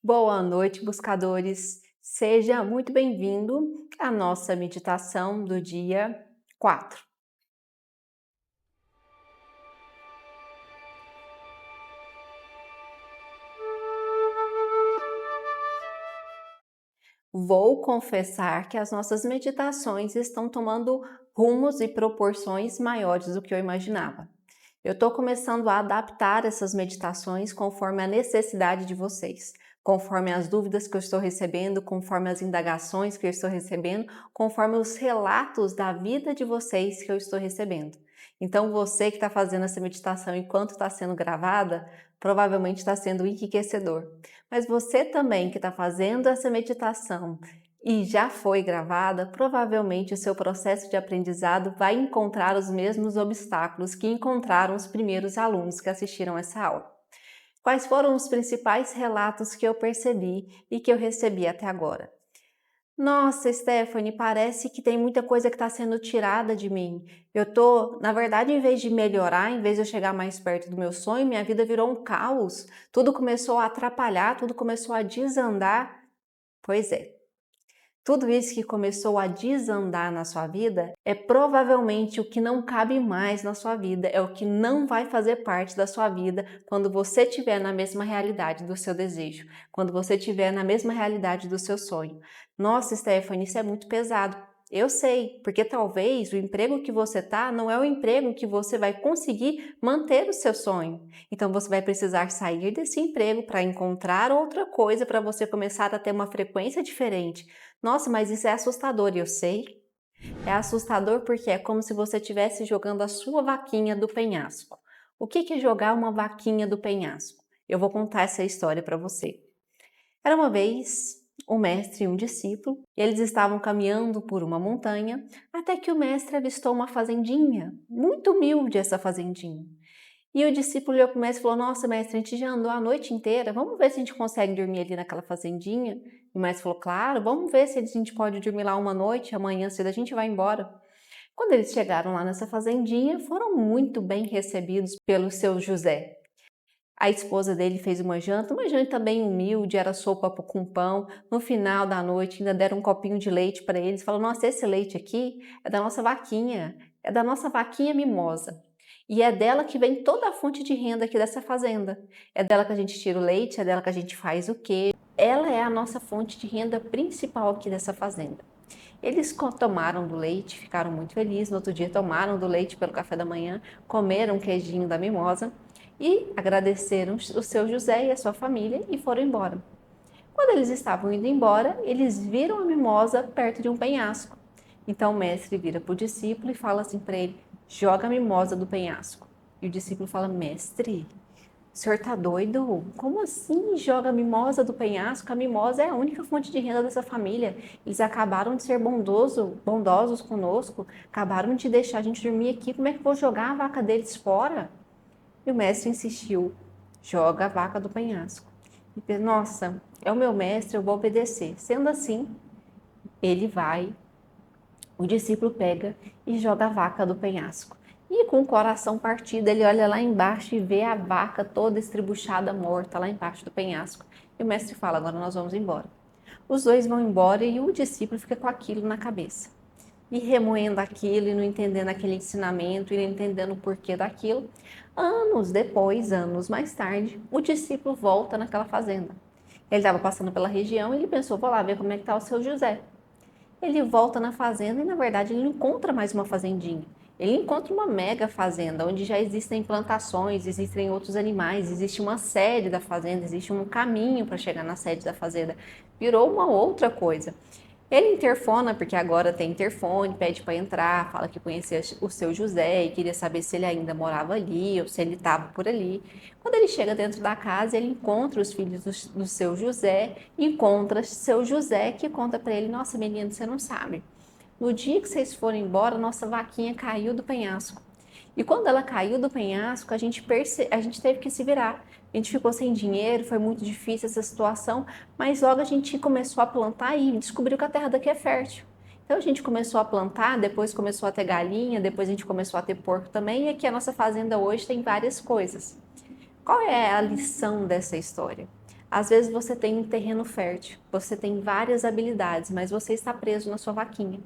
Boa noite, buscadores! Seja muito bem-vindo à nossa meditação do dia 4. Vou confessar que as nossas meditações estão tomando rumos e proporções maiores do que eu imaginava. Eu estou começando a adaptar essas meditações conforme a necessidade de vocês, conforme as dúvidas que eu estou recebendo, conforme as indagações que eu estou recebendo, conforme os relatos da vida de vocês que eu estou recebendo. Então, você que está fazendo essa meditação enquanto está sendo gravada, provavelmente está sendo enriquecedor. Mas você também que está fazendo essa meditação e já foi gravada, provavelmente o seu processo de aprendizado vai encontrar os mesmos obstáculos que encontraram os primeiros alunos que assistiram essa aula. Quais foram os principais relatos que eu percebi e que eu recebi até agora? Nossa, Stephanie, parece que tem muita coisa que está sendo tirada de mim. Na verdade, em vez de melhorar, em vez de eu chegar mais perto do meu sonho, minha vida virou um caos. Tudo começou a atrapalhar, tudo começou a desandar. Pois é. Tudo isso que começou a desandar na sua vida é provavelmente o que não cabe mais na sua vida, é o que não vai fazer parte da sua vida quando você estiver na mesma realidade do seu desejo, quando você estiver na mesma realidade do seu sonho. Nossa, Stephanie, isso é muito pesado. Eu sei, porque talvez o emprego que você tá não é o emprego que você vai conseguir manter o seu sonho. Então você vai precisar sair desse emprego para encontrar outra coisa para você começar a ter uma frequência diferente. Nossa, mas isso é assustador, eu sei. É assustador porque é como se você estivesse jogando a sua vaquinha do penhasco. O que é jogar uma vaquinha do penhasco? Eu vou contar essa história para você. Era uma vez um mestre e um discípulo, e eles estavam caminhando por uma montanha, até que o mestre avistou uma fazendinha, muito humilde essa fazendinha. E o discípulo olhou para o mestre e falou: Nossa, mestre, a gente já andou a noite inteira, vamos ver se a gente consegue dormir ali naquela fazendinha? E o mestre falou: Claro, vamos ver se a gente pode dormir lá uma noite, amanhã cedo a gente vai embora. Quando eles chegaram lá nessa fazendinha, foram muito bem recebidos pelo seu José. A esposa dele fez uma janta bem humilde, era sopa com pão. No final da noite ainda deram um copinho de leite para eles. Falou: Nossa, esse leite aqui é da nossa vaquinha mimosa. E é dela que vem toda a fonte de renda aqui dessa fazenda. É dela que a gente tira o leite, é dela que a gente faz o queijo. Ela é a nossa fonte de renda principal aqui dessa fazenda. Eles tomaram do leite, ficaram muito felizes. No outro dia tomaram do leite pelo café da manhã, comeram um queijinho da mimosa e agradeceram o seu José e a sua família e foram embora. Quando eles estavam indo embora, eles viram a mimosa perto de um penhasco. Então o mestre vira para o discípulo e fala assim para ele: joga a mimosa do penhasco. E o discípulo fala: Mestre, o senhor tá doido? Como assim joga a mimosa do penhasco? A mimosa é a única fonte de renda dessa família. Eles acabaram de ser bondosos conosco, acabaram de deixar a gente dormir aqui. Como é que eu vou jogar a vaca deles fora? E o mestre insistiu: joga a vaca do penhasco. E nossa, é o meu mestre, eu vou obedecer. Sendo assim, ele vai, o discípulo pega e joga a vaca do penhasco. E com o coração partido, ele olha lá embaixo e vê a vaca toda estribuchada, morta lá embaixo do penhasco. E o mestre fala: agora nós vamos embora. Os dois vão embora e o discípulo fica com aquilo na cabeça. E remoendo aquilo e não entendendo aquele ensinamento e não entendendo o porquê daquilo. Anos depois, anos mais tarde, o discípulo volta naquela fazenda. Ele estava passando pela região e ele pensou: vou lá ver como é que está o seu José. Ele volta na fazenda e, na verdade, ele não encontra mais uma fazendinha. Ele encontra uma mega fazenda, onde já existem plantações, existem outros animais, existe uma sede da fazenda, existe um caminho para chegar na sede da fazenda. Virou uma outra coisa. Ele interfona, porque agora tem interfone, pede para entrar, fala que conhecia o seu José e queria saber se ele ainda morava ali ou se ele estava por ali. Quando ele chega dentro da casa, ele encontra os filhos do seu José, encontra seu José que conta para ele: Nossa, menino, você não sabe. No dia que vocês foram embora, nossa vaquinha caiu do penhasco. E quando ela caiu do penhasco, a gente teve que se virar. A gente ficou sem dinheiro, foi muito difícil essa situação, mas logo a gente começou a plantar e descobriu que a terra daqui é fértil. Então a gente começou a plantar, depois começou a ter galinha, depois a gente começou a ter porco também, e aqui a nossa fazenda hoje tem várias coisas. Qual é a lição dessa história? Às vezes você tem um terreno fértil, você tem várias habilidades, mas você está preso na sua vaquinha.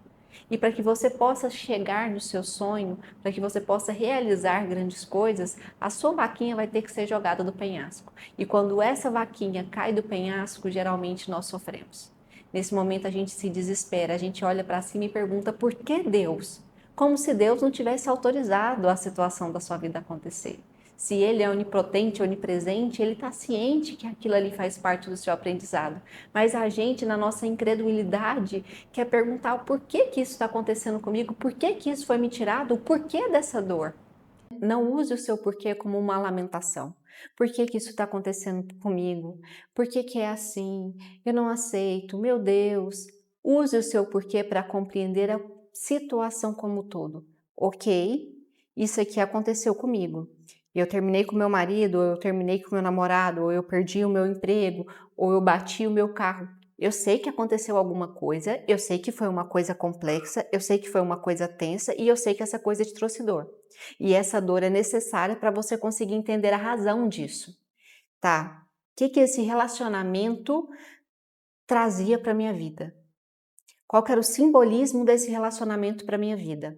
E para que você possa chegar no seu sonho, para que você possa realizar grandes coisas, a sua vaquinha vai ter que ser jogada do penhasco. E quando essa vaquinha cai do penhasco, geralmente nós sofremos. Nesse momento a gente se desespera, a gente olha para cima e pergunta por que Deus? Como se Deus não tivesse autorizado a situação da sua vida acontecer. Se ele é onipotente, onipresente, ele está ciente que aquilo ali faz parte do seu aprendizado. Mas a gente, na nossa incredulidade, quer perguntar o porquê que isso está acontecendo comigo, por que que isso foi me tirado, o porquê dessa dor. Não use o seu porquê como uma lamentação. Por que que isso está acontecendo comigo? Por que que é assim? Eu não aceito, meu Deus. Use o seu porquê para compreender a situação como um todo. Ok, isso aqui aconteceu comigo. Eu terminei com meu marido, ou eu terminei com meu namorado, ou eu perdi o meu emprego, ou eu bati o meu carro. Eu sei que aconteceu alguma coisa, eu sei que foi uma coisa complexa, eu sei que foi uma coisa tensa e eu sei que essa coisa te trouxe dor. E essa dor é necessária para você conseguir entender a razão disso, tá? O que que esse relacionamento trazia para minha vida? Qual que era o simbolismo desse relacionamento para minha vida?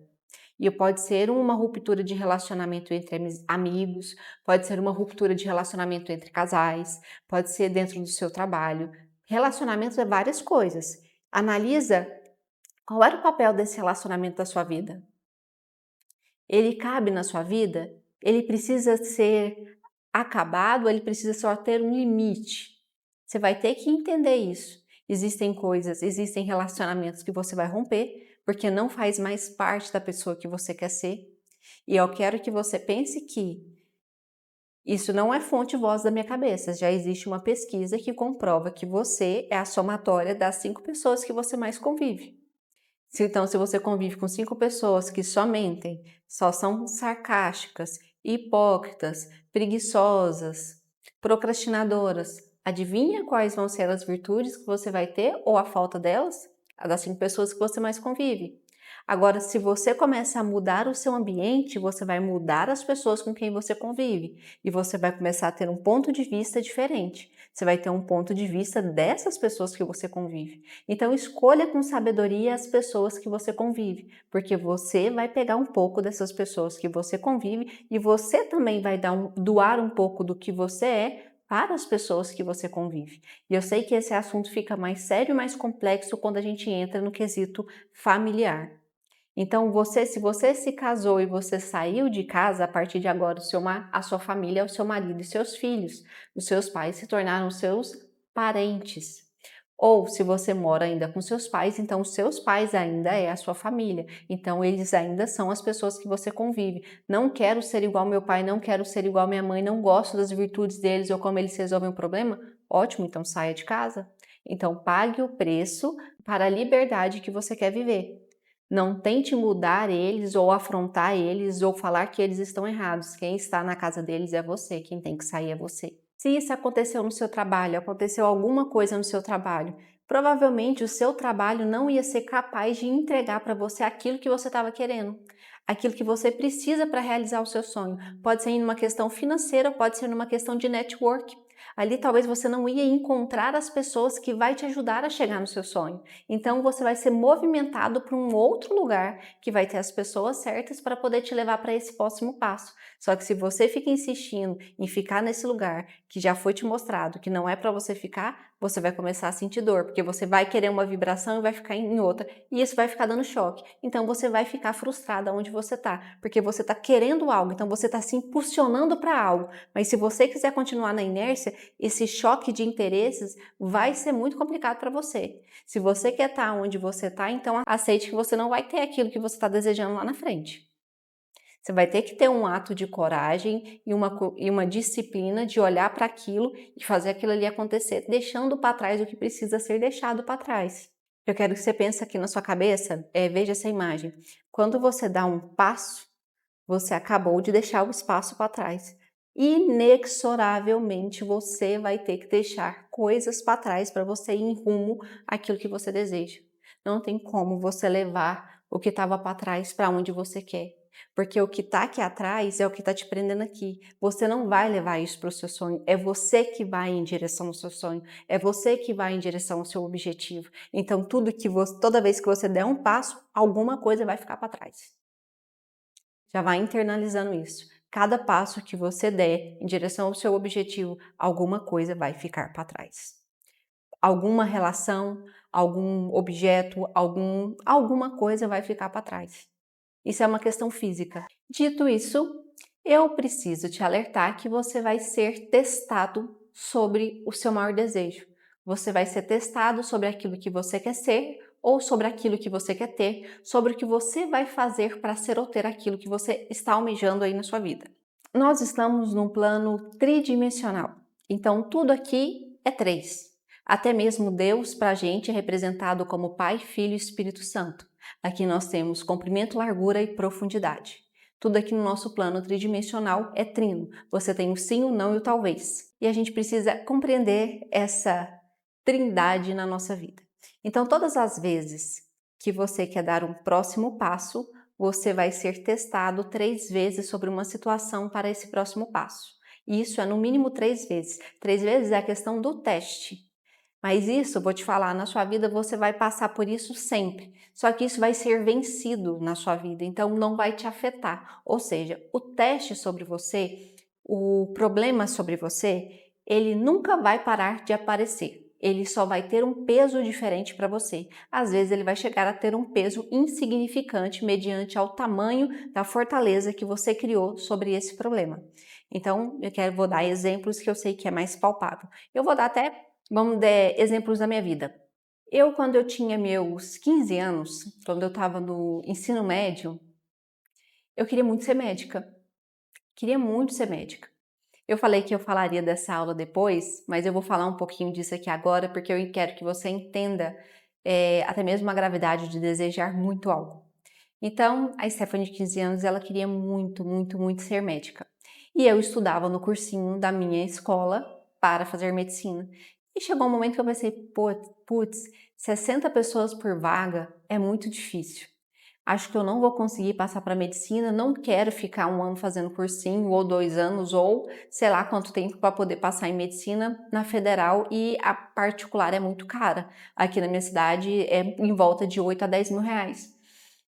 E pode ser uma ruptura de relacionamento entre amigos, pode ser uma ruptura de relacionamento entre casais, pode ser dentro do seu trabalho. Relacionamentos é várias coisas. Analisa qual era o papel desse relacionamento da sua vida. Ele cabe na sua vida? Ele precisa ser acabado, ele precisa só ter um limite. Você vai ter que entender isso. Existem coisas, existem relacionamentos que você vai romper, porque não faz mais parte da pessoa que você quer ser. E eu quero que você pense que isso não é fonte voz da minha cabeça. Já existe uma pesquisa que comprova que você é a somatória das 5 pessoas que você mais convive. Então, se você convive com 5 pessoas que só mentem, só são sarcásticas, hipócritas, preguiçosas, procrastinadoras, adivinha quais vão ser as virtudes que você vai ter ou a falta delas? A das 5 pessoas que você mais convive. Agora, se você começa a mudar o seu ambiente, você vai mudar as pessoas com quem você convive e você vai começar a ter um ponto de vista diferente. Você vai ter um ponto de vista dessas pessoas que você convive. Então, escolha com sabedoria as pessoas que você convive, porque você vai pegar um pouco dessas pessoas que você convive e você também vai doar um pouco do que você é para as pessoas que você convive. E eu sei que esse assunto fica mais sério e mais complexo quando a gente entra no quesito familiar. Então, se você se casou e você saiu de casa, a partir de agora a sua família é o seu marido e seus filhos. Os seus pais se tornaram seus parentes. Ou se você mora ainda com seus pais, então os seus pais ainda é a sua família. Então eles ainda são as pessoas que você convive. Não quero ser igual meu pai, não quero ser igual minha mãe, não gosto das virtudes deles ou como eles resolvem o problema. Ótimo, então saia de casa. Então pague o preço para a liberdade que você quer viver. Não tente mudar eles ou afrontar eles ou falar que eles estão errados. Quem está na casa deles é você, quem tem que sair é você. Se isso aconteceu no seu trabalho, aconteceu alguma coisa no seu trabalho, provavelmente o seu trabalho não ia ser capaz de entregar para você aquilo que você estava querendo, aquilo que você precisa para realizar o seu sonho. Pode ser numa questão financeira, pode ser numa questão de network. Ali talvez você não ia encontrar as pessoas que vai te ajudar a chegar no seu sonho. Então você vai ser movimentado para um outro lugar que vai ter as pessoas certas para poder te levar para esse próximo passo. Só que se você fica insistindo em ficar nesse lugar que já foi te mostrado que não é para você ficar, você vai começar a sentir dor, porque você vai querer uma vibração e vai ficar em outra, e isso vai ficar dando choque. Então você vai ficar frustrada onde você está, porque você está querendo algo, então você está se impulsionando para algo. Mas se você quiser continuar na inércia, esse choque de interesses vai ser muito complicado para você. Se você quer estar onde você está, então aceite que você não vai ter aquilo que você está desejando lá na frente. Você vai ter que ter um ato de coragem e uma disciplina de olhar para aquilo e fazer aquilo ali acontecer, deixando para trás o que precisa ser deixado para trás. Eu quero que você pense aqui na sua cabeça, veja essa imagem. Quando você dá um passo, você acabou de deixar o espaço para trás. Inexoravelmente você vai ter que deixar coisas para trás para você ir em rumo àquilo que você deseja. Não tem como você levar o que estava para trás para onde você quer. porque o que está aqui atrás é o que está te prendendo aqui. Você não vai levar isso para o seu sonho, é você que vai em direção ao seu sonho, é você que vai em direção ao seu objetivo. Então, toda vez que você der um passo, alguma coisa vai ficar para trás. Já vai internalizando isso. Cada passo que você der em direção ao seu objetivo, alguma coisa vai ficar para trás. Alguma relação, algum objeto, alguma coisa vai ficar para trás. Isso é uma questão física. Dito isso, eu preciso te alertar que você vai ser testado sobre o seu maior desejo. Você vai ser testado sobre aquilo que você quer ser ou sobre aquilo que você quer ter, sobre o que você vai fazer para ser ou ter aquilo que você está almejando aí na sua vida. Nós estamos num plano tridimensional, então tudo aqui é três. Até mesmo Deus para a gente é representado como Pai, Filho e Espírito Santo. Aqui nós temos comprimento, largura e profundidade. Tudo aqui no nosso plano tridimensional é trino. Você tem o sim, o não e o talvez. E a gente precisa compreender essa trindade na nossa vida. Então, todas as vezes que você quer dar um próximo passo, você vai ser testado 3 vezes sobre uma situação para esse próximo passo. E isso é no mínimo 3 vezes. 3 vezes é a questão do teste. Mas isso, vou te falar, na sua vida você vai passar por isso sempre. Só que isso vai ser vencido na sua vida, então não vai te afetar. Ou seja, o teste sobre você, o problema sobre você, ele nunca vai parar de aparecer. Ele só vai ter um peso diferente para você. Às vezes ele vai chegar a ter um peso insignificante mediante ao tamanho da fortaleza que você criou sobre esse problema. Então, vou dar exemplos que eu sei que é mais palpável. Eu vou dar até Vamos dar exemplos da minha vida. Quando eu tinha meus 15 anos, quando eu estava no ensino médio, eu queria muito ser médica. Queria muito ser médica. Eu falei que eu falaria dessa aula depois, mas eu vou falar um pouquinho disso aqui agora, porque eu quero que você entenda até mesmo a gravidade de desejar muito algo. Então, a Stephanie, de 15 anos, ela queria muito, muito, muito ser médica. E eu estudava no cursinho da minha escola para fazer medicina. E chegou um momento que eu pensei, putz, 60 pessoas por vaga é muito difícil. Acho que eu não vou conseguir passar para medicina, não quero ficar 1 ano fazendo cursinho, ou 2 anos, ou sei lá quanto tempo para poder passar em medicina na federal, e a particular é muito cara. Aqui na minha cidade é em volta de 8 a 10 mil reais.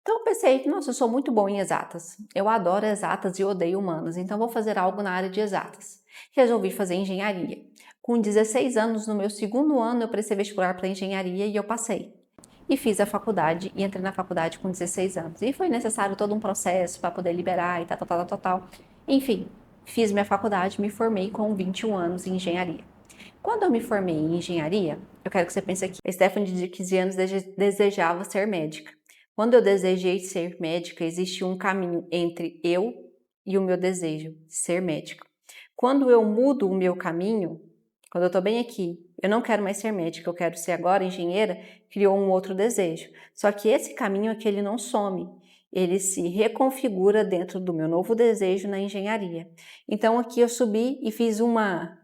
Então eu pensei, nossa, eu sou muito bom em exatas. Eu adoro exatas e odeio humanas, então vou fazer algo na área de exatas. Resolvi fazer engenharia. Com 16 anos, no meu 2º ano, eu prestei vestibular para engenharia e eu passei. E fiz a faculdade e entrei na faculdade com 16 anos. E foi necessário todo um processo para poder liberar e tal. Enfim, fiz minha faculdade, me formei com 21 anos em engenharia. Quando eu me formei em engenharia, eu quero que você pense aqui, a Stephanie de 15 anos desejava ser médica. Quando eu desejei ser médica, existia um caminho entre eu e o meu desejo de ser médica. Quando eu mudo o meu caminho, quando eu estou bem aqui, eu não quero mais ser médica, eu quero ser agora engenheira, criou um outro desejo. Só que esse caminho aqui, ele não some, ele se reconfigura dentro do meu novo desejo na engenharia. Então aqui eu subi e fiz uma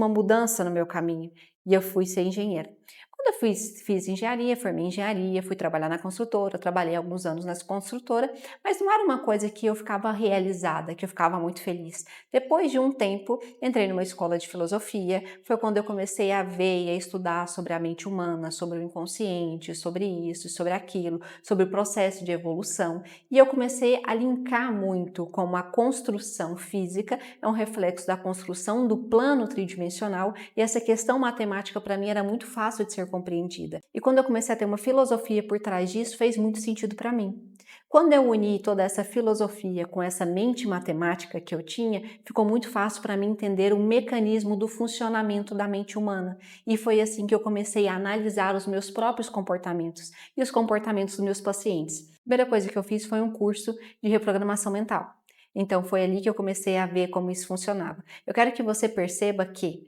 mudança no meu caminho e eu fui ser engenheira. Quando eu fiz engenharia, formei em engenharia, fui trabalhar na construtora, trabalhei alguns anos nessa construtora, mas não era uma coisa que eu ficava realizada, que eu ficava muito feliz. Depois de um tempo, entrei numa escola de filosofia, foi quando eu comecei a ver e a estudar sobre a mente humana, sobre o inconsciente, sobre isso, sobre aquilo, sobre o processo de evolução, e eu comecei a linkar muito como a construção física é um reflexo da construção do plano tridimensional, e essa questão matemática para mim era muito fácil de ser compreendida. E quando eu comecei a ter uma filosofia por trás disso, fez muito sentido para mim. Quando eu uni toda essa filosofia com essa mente matemática que eu tinha, ficou muito fácil para mim entender o mecanismo do funcionamento da mente humana. E foi assim que eu comecei a analisar os meus próprios comportamentos e os comportamentos dos meus pacientes. A primeira coisa que eu fiz foi um curso de reprogramação mental. Então foi ali que eu comecei a ver como isso funcionava. Eu quero que você perceba que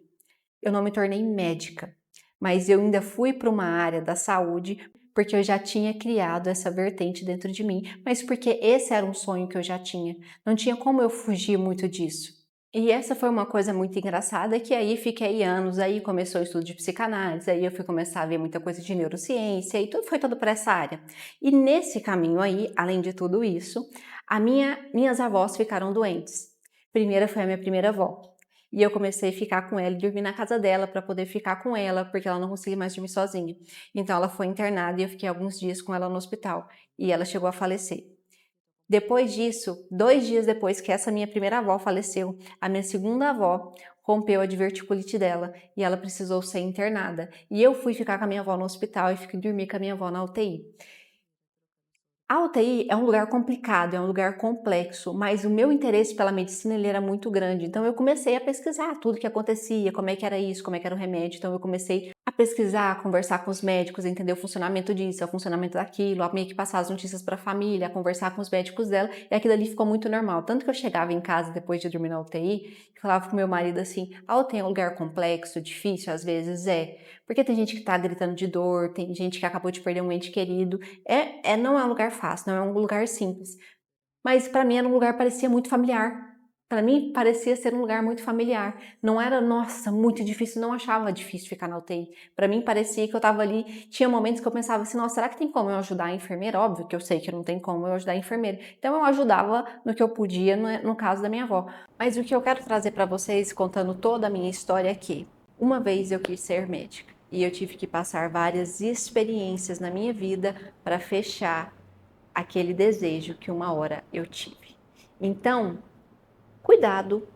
eu não me tornei médica, mas eu ainda fui para uma área da saúde porque eu já tinha criado essa vertente dentro de mim, mas porque esse era um sonho que eu já tinha. Não tinha como eu fugir muito disso. E essa foi uma coisa muito engraçada, que aí fiquei anos, aí começou o estudo de psicanálise, aí eu fui começar a ver muita coisa de neurociência, e tudo foi todo para essa área. E nesse caminho aí, além de tudo isso, Minhas avós ficaram doentes. Primeira foi a minha primeira avó. E eu comecei a ficar com ela e dormir na casa dela para poder ficar com ela, porque ela não conseguia mais dormir sozinha. Então ela foi internada e eu fiquei alguns dias com ela no hospital. E ela chegou a falecer. Depois disso, 2 dias depois que essa minha primeira avó faleceu, a minha segunda avó rompeu a diverticulite dela e ela precisou ser internada. E eu fui ficar com a minha avó no hospital e fiquei dormir com a minha avó na UTI. A UTI é um lugar complicado, é um lugar complexo, mas o meu interesse pela medicina ele era muito grande. Então eu comecei a pesquisar tudo que acontecia, como é que era isso, como é que era o remédio. Então eu comecei a pesquisar, a conversar com os médicos, entender o funcionamento disso, o funcionamento daquilo, a meio que passar as notícias para a família, a conversar com os médicos dela, e aquilo ali ficou muito normal. Tanto que eu chegava em casa depois de dormir na UTI, e falava com meu marido assim: a UTI é um lugar complexo, difícil, às vezes é, porque tem gente que tá gritando de dor, tem gente que acabou de perder um ente querido. Não é um lugar fácil, não é um lugar simples. Mas para mim era um lugar que parecia muito familiar. Para mim parecia ser um lugar muito familiar. Não era, nossa, muito difícil, não achava difícil ficar na UTI. Para mim parecia que eu estava ali, tinha momentos que eu pensava assim, nossa, será que tem como eu ajudar a enfermeira? Óbvio que eu sei que não tem como eu ajudar a enfermeira. Então eu ajudava no que eu podia, no caso da minha avó. Mas o que eu quero trazer para vocês, contando toda a minha história aqui. Uma vez eu quis ser médica e eu tive que passar várias experiências na minha vida para fechar aquele desejo que uma hora eu tive. Então, cuidado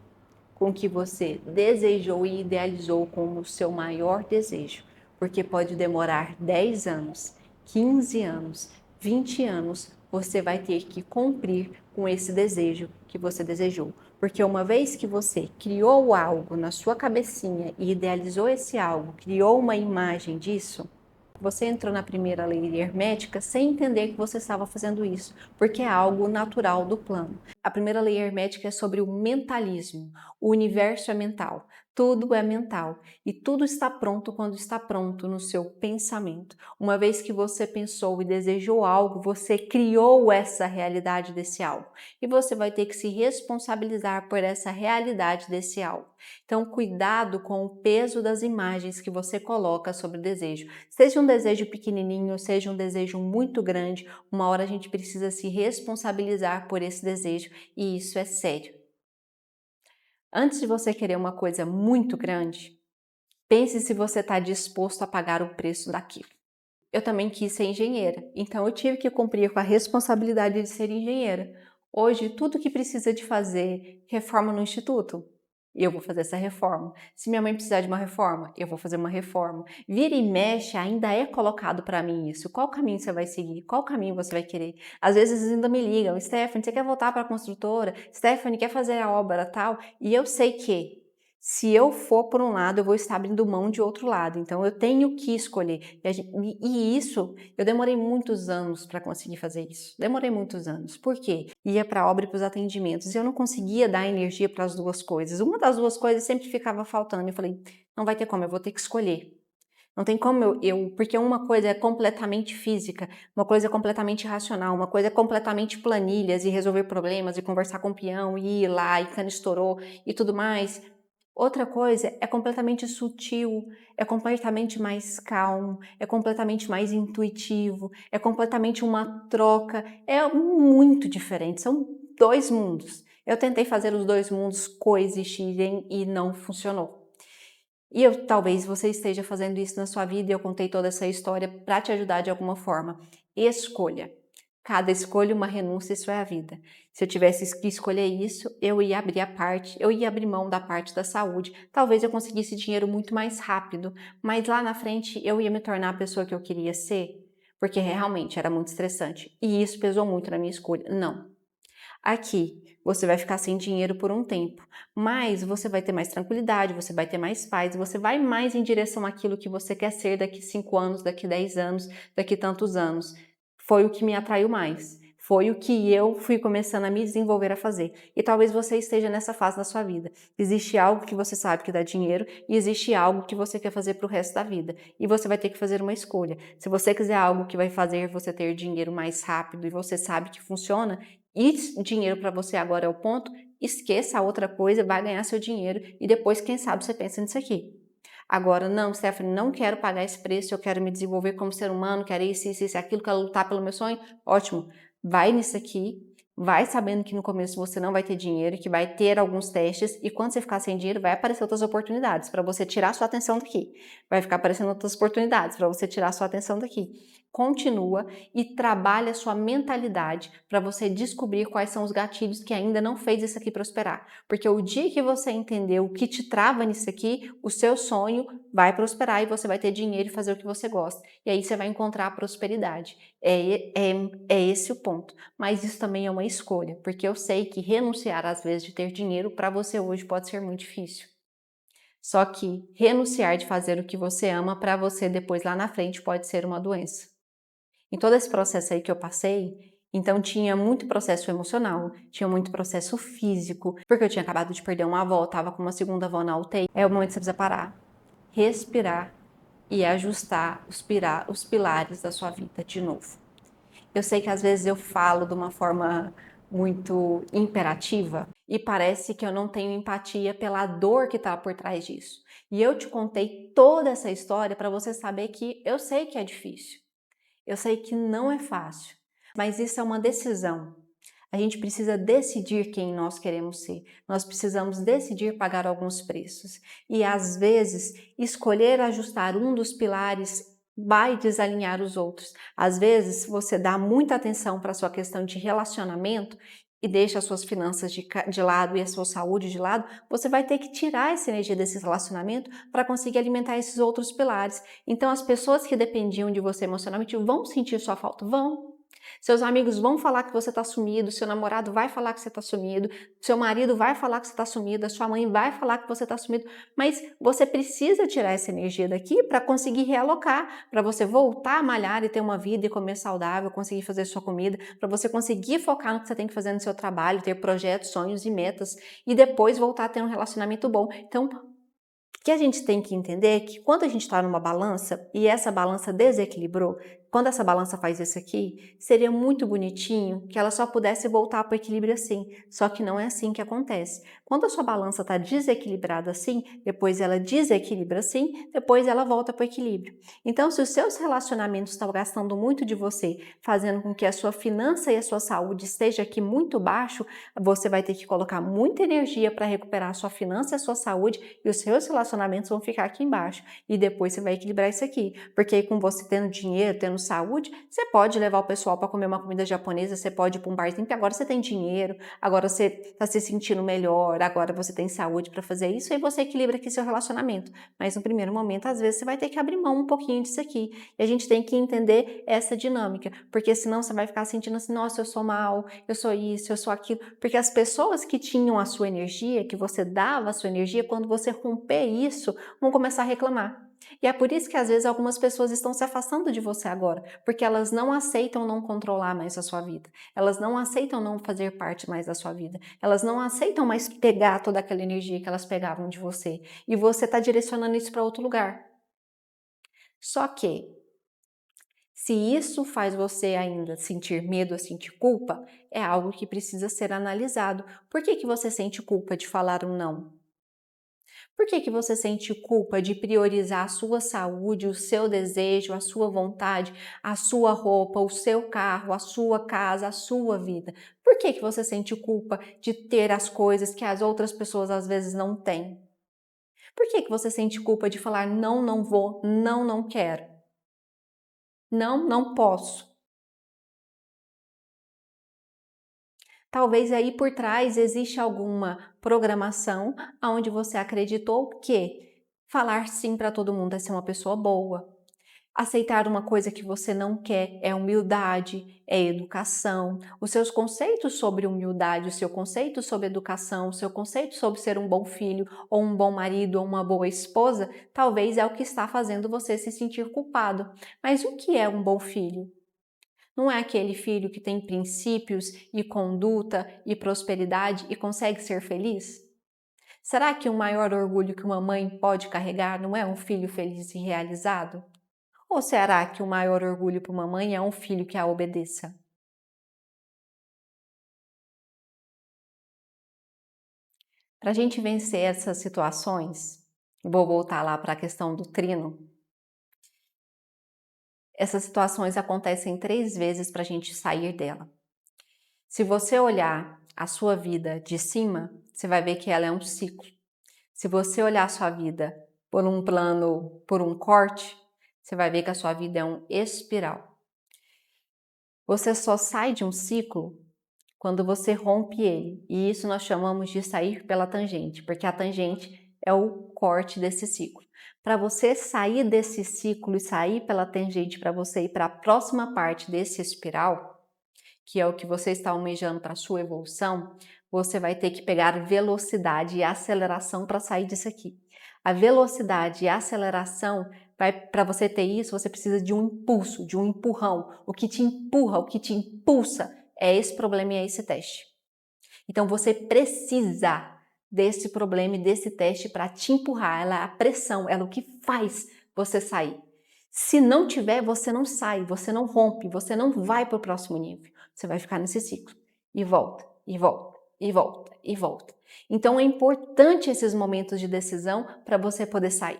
com o que você desejou e idealizou como o seu maior desejo, porque pode demorar 10 anos, 15 anos, 20 anos, você vai ter que cumprir com esse desejo que você desejou. Porque uma vez que você criou algo na sua cabecinha e idealizou esse algo, criou uma imagem disso, você entrou na primeira lei hermética sem entender que você estava fazendo isso, porque é algo natural do plano. A primeira lei hermética é sobre o mentalismo. O universo é mental, tudo é mental e tudo está pronto quando está pronto no seu pensamento. Uma vez que você pensou e desejou algo, você criou essa realidade desse algo e você vai ter que se responsabilizar por essa realidade desse algo. Então, cuidado com o peso das imagens que você coloca sobre o desejo. Seja um desejo pequenininho, seja um desejo muito grande, uma hora a gente precisa se responsabilizar por esse desejo e isso é sério. Antes de você querer uma coisa muito grande, pense se você está disposto a pagar o preço daquilo. Eu também quis ser engenheira, então eu tive que cumprir com a responsabilidade de ser engenheira. Hoje, tudo que precisa de fazer reforma no instituto, eu vou fazer essa reforma. Se minha mãe precisar de uma reforma, eu vou fazer uma reforma. Vira e mexe, ainda é colocado para mim isso. Qual caminho você vai seguir? Qual caminho você vai querer? Às vezes ainda me ligam: Stephanie, você quer voltar para a construtora? Stephanie, quer fazer a obra tal? E eu sei que se eu for por um lado, eu vou estar abrindo mão de outro lado. Então, eu tenho que escolher. E isso, eu demorei muitos anos para conseguir fazer isso. Demorei muitos anos. Por quê? Ia para a obra e para os atendimentos. E eu não conseguia dar energia para as duas coisas. Uma das duas coisas sempre ficava faltando. Eu falei, não vai ter como, eu vou ter que escolher. Não tem como porque uma coisa é completamente física, uma coisa é completamente racional, uma coisa é completamente planilhas e resolver problemas e conversar com o peão e ir lá e cana estourou e tudo mais. Outra coisa é completamente sutil, é completamente mais calmo, é completamente mais intuitivo, é completamente uma troca, é muito diferente, são dois mundos. Eu tentei fazer os dois mundos coexistirem e não funcionou. E talvez você esteja fazendo isso na sua vida e eu contei toda essa história para te ajudar de alguma forma. Escolha. Cada escolha uma renúncia, isso é a vida. Se eu tivesse que escolher isso, eu ia abrir mão da parte da saúde. Talvez eu conseguisse dinheiro muito mais rápido, mas lá na frente eu ia me tornar a pessoa que eu queria ser, porque realmente era muito estressante. E isso pesou muito na minha escolha. Não. Aqui, você vai ficar sem dinheiro por um tempo, mas você vai ter mais tranquilidade, você vai ter mais paz, você vai mais em direção àquilo que você quer ser daqui 5 anos, daqui 10 anos, daqui tantos anos. Foi o que me atraiu mais. Foi o que eu fui começando a me desenvolver a fazer. E talvez você esteja nessa fase da sua vida. Existe algo que você sabe que dá dinheiro e existe algo que você quer fazer para o resto da vida. E você vai ter que fazer uma escolha. Se você quiser algo que vai fazer você ter dinheiro mais rápido e você sabe que funciona, e dinheiro para você agora é o ponto, esqueça a outra coisa, vai ganhar seu dinheiro e depois, quem sabe, você pensa nisso aqui. Agora, não, Stephanie, não quero pagar esse preço, eu quero me desenvolver como ser humano, quero isso, aquilo, quero lutar pelo meu sonho. Ótimo, vai nisso aqui, Vai sabendo que no começo você não vai ter dinheiro, que vai ter alguns testes e quando você ficar sem dinheiro vai aparecer outras oportunidades para você tirar sua atenção daqui. Vai ficar aparecendo outras oportunidades para você tirar sua atenção daqui. Continua e trabalha a sua mentalidade para você descobrir quais são os gatilhos que ainda não fez isso aqui prosperar. Porque o dia que você entender o que te trava nisso aqui, o seu sonho vai prosperar e você vai ter dinheiro e fazer o que você gosta. E aí você vai encontrar a prosperidade. É esse o ponto. Mas isso também é uma escolha, porque eu sei que renunciar às vezes de ter dinheiro para você hoje pode ser muito difícil. Só que renunciar de fazer o que você ama para você depois lá na frente pode ser uma doença. Em todo esse processo aí que eu passei, então tinha muito processo emocional, tinha muito processo físico, porque eu tinha acabado de perder uma avó, estava com uma segunda avó na UTI. É o momento que você precisa parar, respirar e ajustar os pilares da sua vida de novo. Eu sei que às vezes eu falo de uma forma muito imperativa e parece que eu não tenho empatia pela dor que está por trás disso. E eu te contei toda essa história para você saber que eu sei que é difícil. Eu sei que não é fácil, mas isso é uma decisão. A gente precisa decidir quem nós queremos ser. Nós precisamos decidir pagar alguns preços. E às vezes, escolher ajustar um dos pilares vai desalinhar os outros. Às vezes, você dá muita atenção para a sua questão de relacionamento e deixa as suas finanças de lado e a sua saúde de lado, você vai ter que tirar essa energia desse relacionamento para conseguir alimentar esses outros pilares. Então, as pessoas que dependiam de você emocionalmente vão sentir sua falta? Vão. Seus amigos vão falar que você está sumido, seu namorado vai falar que você está sumido, seu marido vai falar que você está sumido, a sua mãe vai falar que você está sumido, mas você precisa tirar essa energia daqui para conseguir realocar, para você voltar a malhar e ter uma vida e comer saudável, conseguir fazer sua comida, para você conseguir focar no que você tem que fazer no seu trabalho, ter projetos, sonhos e metas e depois voltar a ter um relacionamento bom. Então, o que a gente tem que entender é que quando a gente está numa balança e essa balança desequilibrou, quando essa balança faz isso aqui, seria muito bonitinho que ela só pudesse voltar para o equilíbrio assim. Só que não é assim que acontece. Quando a sua balança está desequilibrada assim, depois ela desequilibra assim, depois ela volta para o equilíbrio. Então, se os seus relacionamentos estão gastando muito de você, fazendo com que a sua finança e a sua saúde esteja aqui muito baixo, você vai ter que colocar muita energia para recuperar a sua finança e a sua saúde e os seus relacionamentos vão ficar aqui embaixo. E depois você vai equilibrar isso aqui. Porque aí com você tendo dinheiro, tendo saúde, você pode levar o pessoal para comer uma comida japonesa, você pode ir para um barzinho, porque agora você tem dinheiro, agora você está se sentindo melhor, agora você tem saúde para fazer isso, e você equilibra aqui seu relacionamento. Mas no primeiro momento, às vezes, você vai ter que abrir mão um pouquinho disso aqui. E a gente tem que entender essa dinâmica, porque senão você vai ficar sentindo assim, nossa, eu sou mal, eu sou isso, eu sou aquilo. Porque as pessoas que tinham a sua energia, que você dava a sua energia, quando você romper isso, vão começar a reclamar. E é por isso que às vezes algumas pessoas estão se afastando de você agora, porque elas não aceitam não controlar mais a sua vida, elas não aceitam não fazer parte mais da sua vida, elas não aceitam mais pegar toda aquela energia que elas pegavam de você, e você está direcionando isso para outro lugar. Só que, se isso faz você ainda sentir medo, sentir culpa, é algo que precisa ser analisado. Por que você sente culpa de falar um não? Por que você sente culpa de priorizar a sua saúde, o seu desejo, a sua vontade, a sua roupa, o seu carro, a sua casa, a sua vida? Por que você sente culpa de ter as coisas que as outras pessoas às vezes não têm? Por que você sente culpa de falar não, não vou, não, não quero, não, não posso? Talvez aí por trás existe alguma programação onde você acreditou que falar sim para todo mundo é ser uma pessoa boa. Aceitar uma coisa que você não quer é humildade, é educação. Os seus conceitos sobre humildade, o seu conceito sobre educação, o seu conceito sobre ser um bom filho, ou um bom marido, ou uma boa esposa, talvez é o que está fazendo você se sentir culpado. Mas o que é um bom filho? Não é aquele filho que tem princípios e conduta e prosperidade e consegue ser feliz? Será que o maior orgulho que uma mãe pode carregar não é um filho feliz e realizado? Ou será que o maior orgulho para uma mãe é um filho que a obedeça? Para a gente vencer essas situações, vou voltar lá para a questão do trino. Essas situações acontecem 3 vezes para a gente sair dela. Se você olhar a sua vida de cima, você vai ver que ela é um ciclo. Se você olhar a sua vida por um plano, por um corte, você vai ver que a sua vida é um espiral. Você só sai de um ciclo quando você rompe ele. E isso nós chamamos de sair pela tangente, porque a tangente é o corte desse ciclo. Para você sair desse ciclo e sair pela tangente para você ir para a próxima parte desse espiral, que é o que você está almejando para a sua evolução, você vai ter que pegar velocidade e aceleração para sair disso aqui. A velocidade e a aceleração, para você ter isso, você precisa de um impulso, de um empurrão. O que te empurra, o que te impulsa é esse problema e é esse teste. Então você precisa desse problema e desse teste para te empurrar. Ela é a pressão, ela é o que faz você sair. Se não tiver, você não sai, você não rompe, você não vai para o próximo nível. Você vai ficar nesse ciclo. E volta, e volta, e volta, e volta. Então é importante esses momentos de decisão para você poder sair.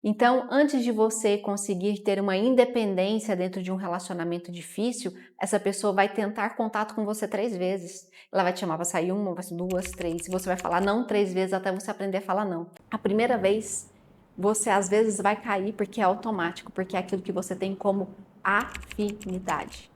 Então, antes de você conseguir ter uma independência dentro de um relacionamento difícil, essa pessoa vai tentar contato com você 3 vezes. Ela vai te chamar para sair uma, duas, três. E você vai falar não 3 vezes até você aprender a falar não. A primeira vez, você às vezes vai cair porque é automático, porque é aquilo que você tem como afinidade.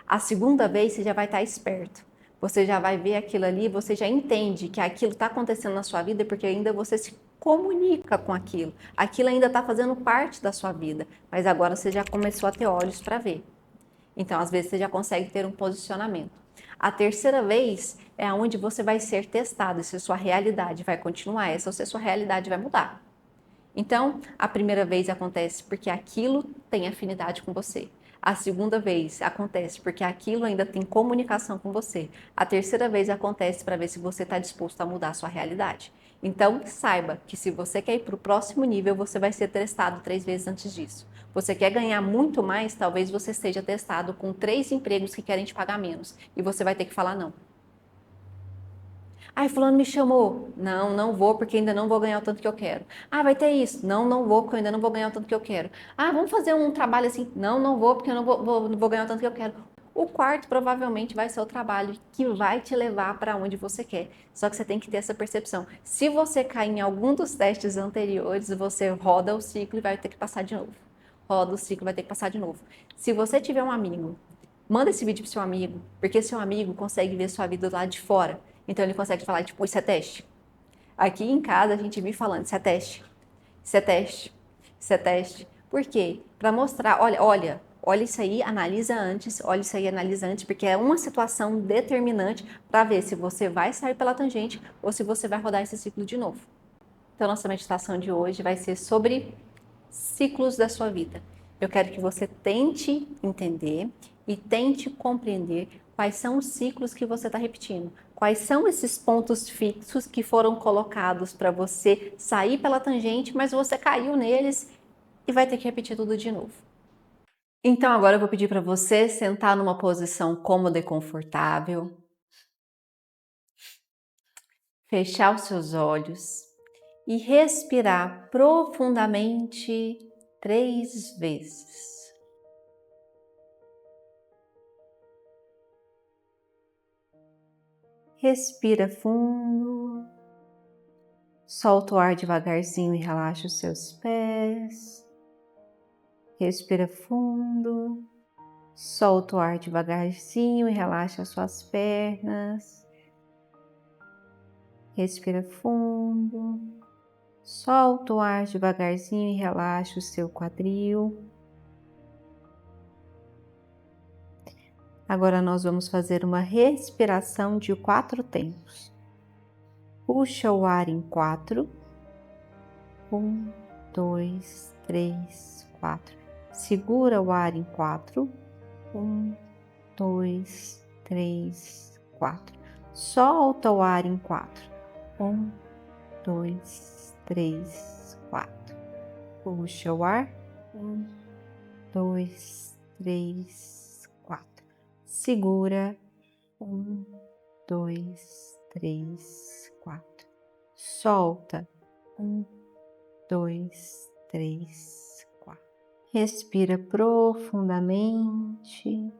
A segunda vez, você já vai estar esperto. Você já vai ver aquilo ali, você já entende que aquilo está acontecendo na sua vida porque ainda você se comunica com aquilo. Aquilo ainda está fazendo parte da sua vida, mas agora você já começou a ter olhos para ver. Então, às vezes, você já consegue ter um posicionamento. A terceira vez é onde você vai ser testado, se a sua realidade vai continuar essa ou se a sua realidade vai mudar. Então, a primeira vez acontece porque aquilo tem afinidade com você. A segunda vez acontece porque aquilo ainda tem comunicação com você. A terceira vez acontece para ver se você está disposto a mudar a sua realidade. Então, saiba que se você quer ir para o próximo nível, você vai ser testado 3 vezes antes disso. Você quer ganhar muito mais, talvez você seja testado com 3 empregos que querem te pagar menos. E você vai ter que falar não. Ai, fulano me chamou. Não, não vou porque ainda não vou ganhar o tanto que eu quero. Ah, vai ter isso. Não, não vou porque eu ainda não vou ganhar o tanto que eu quero. Ah, vamos fazer um trabalho assim. Não, não vou porque eu não vou ganhar o tanto que eu quero. O quarto provavelmente vai ser o trabalho que vai te levar para onde você quer. Só que você tem que ter essa percepção. Se você cair em algum dos testes anteriores, você roda o ciclo e vai ter que passar de novo. Roda o ciclo, vai ter que passar de novo. Se você tiver um amigo, manda esse vídeo pro seu amigo, porque seu amigo consegue ver sua vida do lado de fora. Então ele consegue falar, tipo, isso é teste. Aqui em casa a gente vive falando, isso é teste, isso é teste, isso é teste. Por quê? Para mostrar, olha isso aí, analisa antes, olha isso aí, analisa antes, porque é uma situação determinante para ver se você vai sair pela tangente ou se você vai rodar esse ciclo de novo. Então, nossa meditação de hoje vai ser sobre ciclos da sua vida. Eu quero que você tente entender e tente compreender quais são os ciclos que você está repetindo. Quais são esses pontos fixos que foram colocados para você sair pela tangente, mas você caiu neles e vai ter que repetir tudo de novo. Então agora eu vou pedir para você sentar numa posição cômoda e confortável, fechar os seus olhos e respirar profundamente 3 vezes. Respira fundo, solta o ar devagarzinho e relaxa os seus pés. Respira fundo, solta o ar devagarzinho e relaxa as suas pernas. Respira fundo, solta o ar devagarzinho e relaxa o seu quadril. Agora nós vamos fazer uma respiração de 4 tempos. Puxa o ar em 4. 1, 2, 3, 4. Segura o ar em 4. 1, 2, 3, 4. Solta o ar em 4. 1, 2, 3, 4. Puxa o ar. 1, 2, 3, 4. Segura. 1, 2, 3, 4. Solta. 1, 2, 3, 4. Respira profundamente.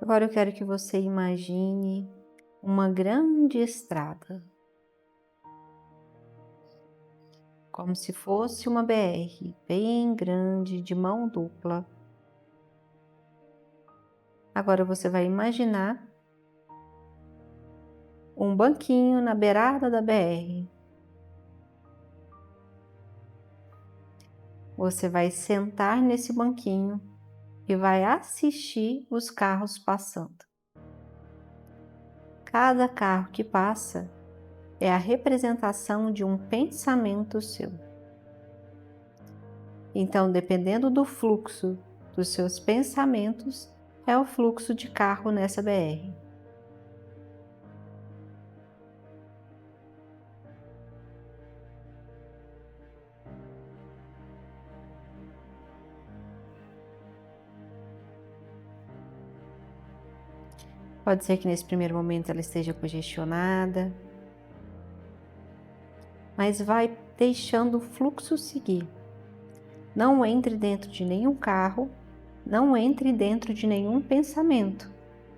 Agora eu quero que você imagine uma grande estrada, como se fosse uma BR bem grande, de mão dupla. Agora você vai imaginar um banquinho na beirada da BR. Você vai sentar nesse banquinho e vai assistir os carros passando. Cada carro que passa é a representação de um pensamento seu. Então, dependendo do fluxo dos seus pensamentos, é o fluxo de carro nessa BR. Pode ser que nesse primeiro momento ela esteja congestionada, mas vai deixando o fluxo seguir. Não entre dentro de nenhum carro, não entre dentro de nenhum pensamento.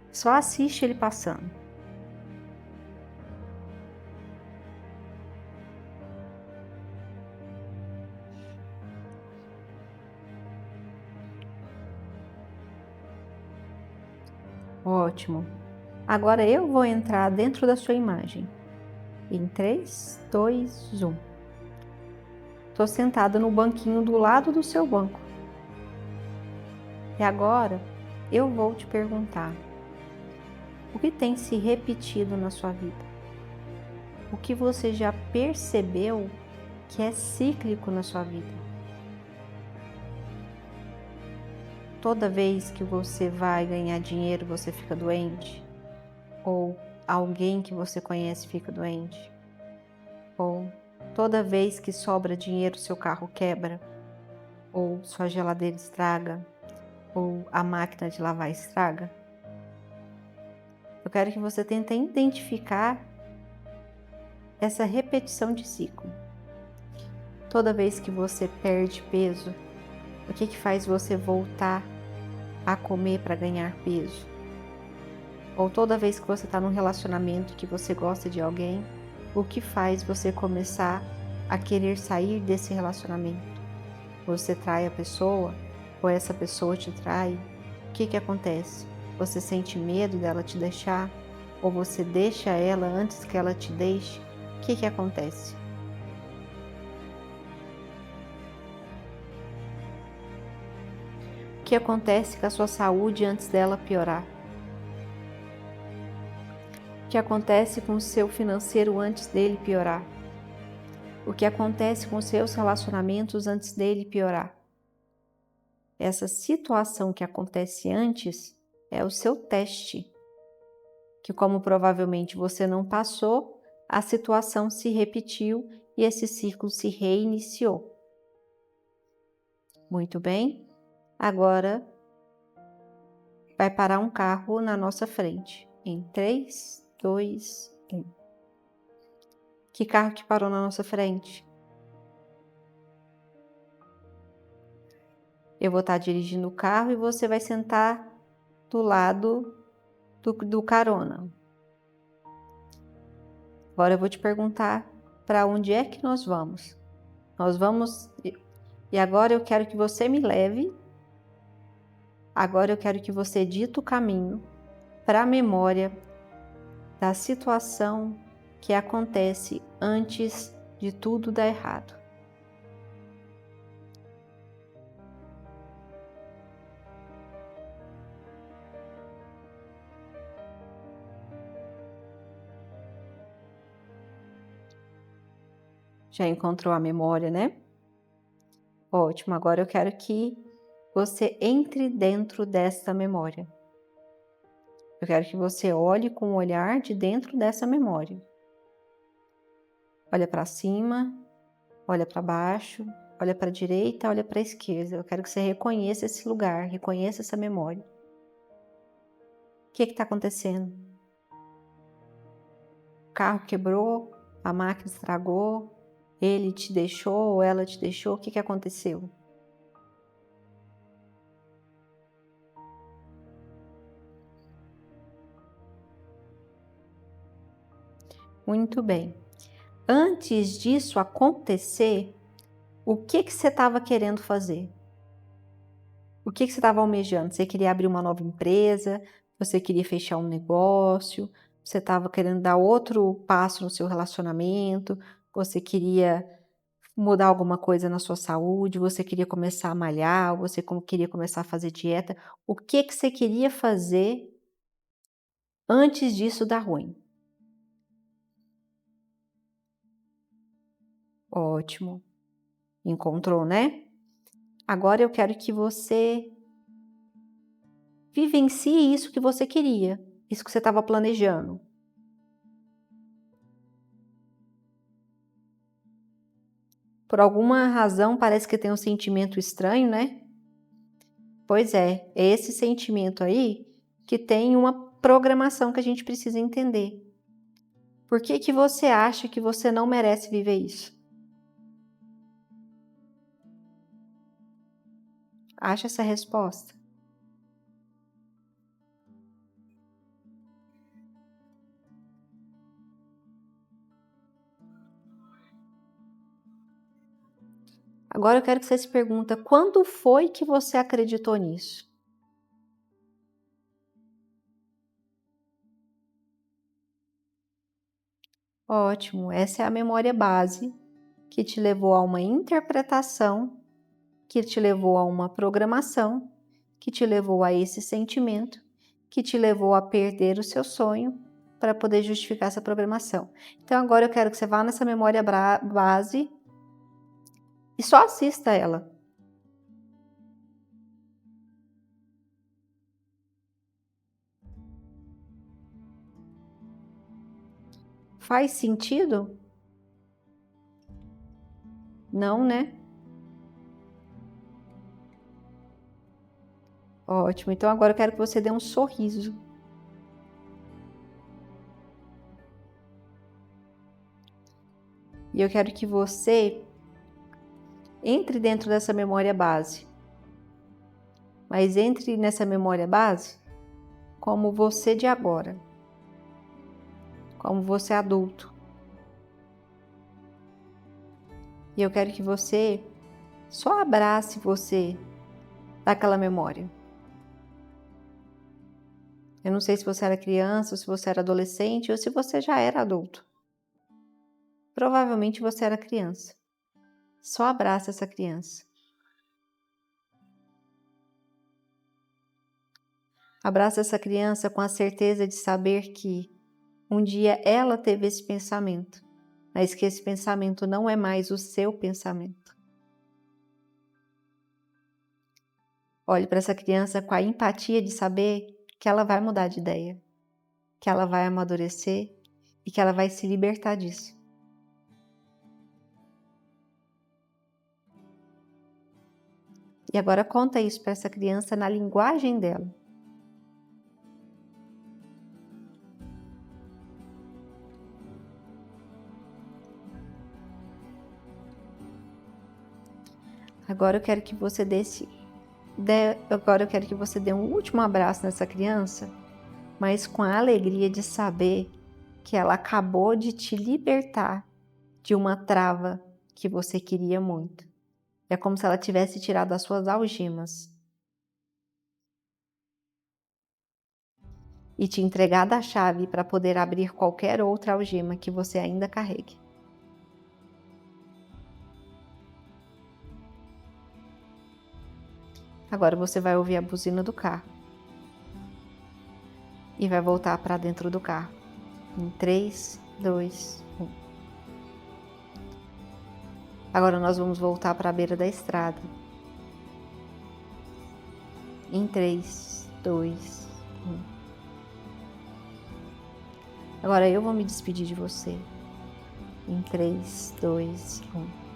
Só assiste ele passando. Ótimo. Agora eu vou entrar dentro da sua imagem. Em 3, 2, 1. Estou sentada no banquinho do lado do seu banco. E agora eu vou te perguntar: o que tem se repetido na sua vida? O que você já percebeu que é cíclico na sua vida? Toda vez que você vai ganhar dinheiro, você fica doente? Ou alguém que você conhece fica doente? Ou toda vez que sobra dinheiro, seu carro quebra? Ou sua geladeira estraga? Ou a máquina de lavar estraga? Eu quero que você tente identificar essa repetição de ciclo. Toda vez que você perde peso, o que faz você voltar a comer para ganhar peso? Ou toda vez que você está num relacionamento que você gosta de alguém, o que faz você começar a querer sair desse relacionamento? Você trai a pessoa? Ou essa pessoa te trai? O que acontece? Você sente medo dela te deixar? Ou você deixa ela antes que ela te deixe? O que acontece? O que acontece com a sua saúde antes dela piorar? O que acontece com o seu financeiro antes dele piorar? O que acontece com os seus relacionamentos antes dele piorar? Essa situação que acontece antes é o seu teste, que como provavelmente você não passou, a situação se repetiu e esse ciclo se reiniciou. Muito bem, agora vai parar um carro na nossa frente. Em 3, 2, 1. Que carro que parou na nossa frente? Eu vou estar dirigindo o carro e você vai sentar do lado do carona. Agora eu vou te perguntar para onde é que nós vamos. Nós vamos... E agora eu quero que você me leve. Agora eu quero que você dita o caminho para a memória da situação que acontece antes de tudo dar errado. Já encontrou a memória, né? Ótimo, agora eu quero que você entre dentro dessa memória. Eu quero que você olhe com o olhar de dentro dessa memória. Olha para cima, olha para baixo, olha para a direita, olha para a esquerda. Eu quero que você reconheça esse lugar, reconheça essa memória. O que está acontecendo? O carro quebrou, a máquina estragou, ele te deixou ou ela te deixou, o que aconteceu? Muito bem. Antes disso acontecer, o que você estava querendo fazer? O que você estava almejando? Você queria abrir uma nova empresa? Você queria fechar um negócio? Você estava querendo dar outro passo no seu relacionamento? Você queria mudar alguma coisa na sua saúde? Você queria começar a malhar? Você queria começar a fazer dieta? O que você queria fazer antes disso dar ruim? Ótimo. Encontrou, né? Agora eu quero que você vivencie isso que você queria, isso que você estava planejando. Por alguma razão parece que tem um sentimento estranho, né? Pois é esse sentimento aí que tem uma programação que a gente precisa entender. Por que que você acha que você não merece viver isso? Acha essa resposta? Agora eu quero que você se pergunte, quando foi que você acreditou nisso? Ótimo, essa é a memória base que te levou a uma interpretação, que te levou a uma programação, que te levou a esse sentimento, que te levou a perder o seu sonho para poder justificar essa programação. Então agora eu quero que você vá nessa memória base e só assista ela. Faz sentido? Não, né? Ótimo, então agora eu quero que você dê um sorriso. E eu quero que você entre dentro dessa memória base. Mas entre nessa memória base como você de agora. Como você adulto. E eu quero que você só abrace você daquela memória. Eu não sei se você era criança, ou se você era adolescente, ou se você já era adulto. Provavelmente você era criança. Só abraça essa criança. Abraça essa criança com a certeza de saber que um dia ela teve esse pensamento, mas que esse pensamento não é mais o seu pensamento. Olhe para essa criança com a empatia de saber que ela vai mudar de ideia, que ela vai amadurecer e que ela vai se libertar disso. E agora conta isso para essa criança na linguagem dela. Agora eu quero que você dê um último abraço nessa criança, mas com a alegria de saber que ela acabou de te libertar de uma trava que você queria muito. É como se ela tivesse tirado as suas algemas e te entregado a chave para poder abrir qualquer outra algema que você ainda carregue. Agora você vai ouvir a buzina do carro e vai voltar para dentro do carro. Em 3, 2, 1. Agora nós vamos voltar para a beira da estrada. Em 3, 2, 1. Agora eu vou me despedir de você. Em 3, 2, 1.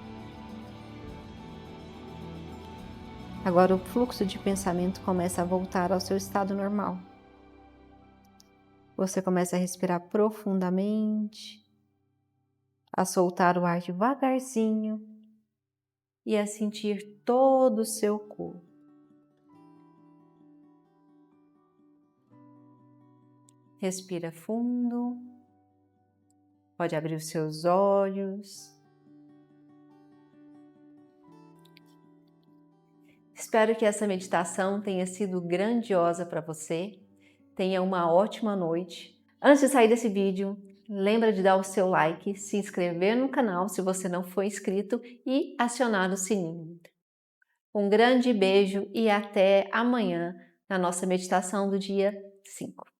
Agora o fluxo de pensamento começa a voltar ao seu estado normal. Você começa a respirar profundamente, a soltar o ar devagarzinho e a sentir todo o seu corpo. Respira fundo. Pode abrir os seus olhos. Espero que essa meditação tenha sido grandiosa para você. Tenha uma ótima noite. Antes de sair desse vídeo, lembra de dar o seu like, se inscrever no canal se você não for inscrito e acionar o sininho. Um grande beijo e até amanhã na nossa meditação do dia 5.